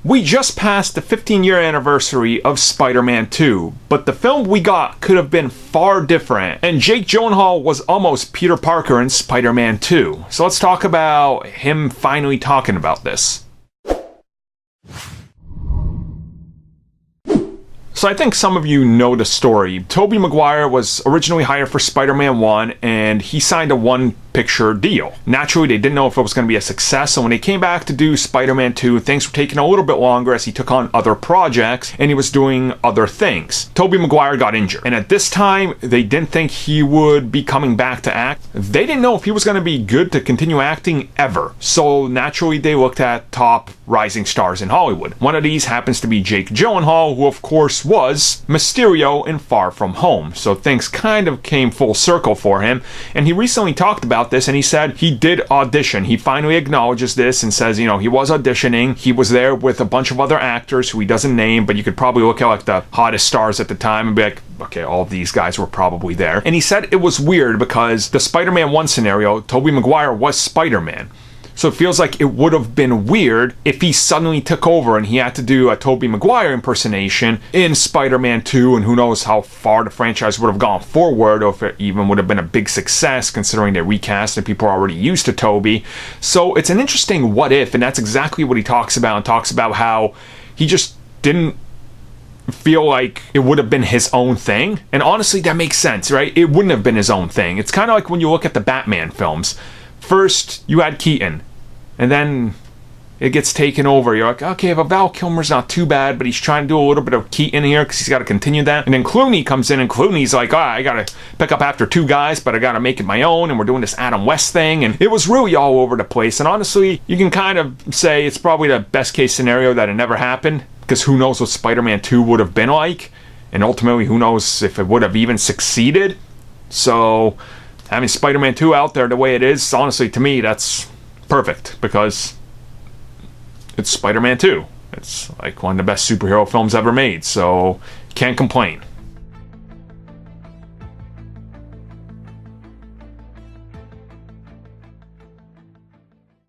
We just passed the 15-year anniversary of Spider-Man 2, but the film we got could have been far different, and Jake Gyllenhaal was almost Peter Parker in Spider-Man 2. So let's talk about him finally talking about this. So I think some of you know the story. Tobey Maguire was originally hired for Spider-Man 1, and he signed a one-picture deal. Naturally, they didn't know if it was going to be a success, so when they came back to do Spider-Man 2, things were taking a little bit longer as he took on other projects, and he was doing other things. Tobey Maguire got injured, and at this time, they didn't think he would be coming back to act. They didn't know if he was going to be good to continue acting ever. So naturally, they looked at top rising stars in Hollywood. One of these happens to be Jake Gyllenhaal, who of course was Mysterio in Far From Home. So things kind of came full circle for him, and he recently talked about this, and he said he did audition. He finally acknowledges this and says, you know, he was auditioning. He was there with a bunch of other actors who he doesn't name, but you could probably look at like the hottest stars at the time and be like, okay, all of these guys were probably there. And he said it was weird because the Spider-Man 1 scenario, Tobey Maguire was Spider-Man. So it feels like it would have been weird if he suddenly took over and he had to do a Tobey Maguire impersonation in Spider-Man 2, and who knows how far the franchise would have gone forward, or if it even would have been a big success considering they recast and people are already used to Tobey. So it's an interesting what if, and that's exactly what he talks about, and talks about how he just didn't feel like it would have been his own thing. And honestly, that makes sense, right? It wouldn't have been his own thing. It's kind of like when you look at the Batman films. First, you had Keaton, and then it gets taken over. You're like, okay, but Val Kilmer's not too bad, but he's trying to do a little bit of Keaton here because he's got to continue that. And then Clooney comes in, and Clooney's like, I got to pick up after two guys, but I got to make it my own, and we're doing this Adam West thing. And it was really all over the place. And honestly, you can kind of say it's probably the best case scenario that it never happened, because who knows what Spider-Man 2 would have been like, and ultimately who knows if it would have even succeeded. So having Spider-Man 2 out there the way it is, honestly, to me, that's perfect, because it's Spider-Man 2. It's like one of the best superhero films ever made, so can't complain.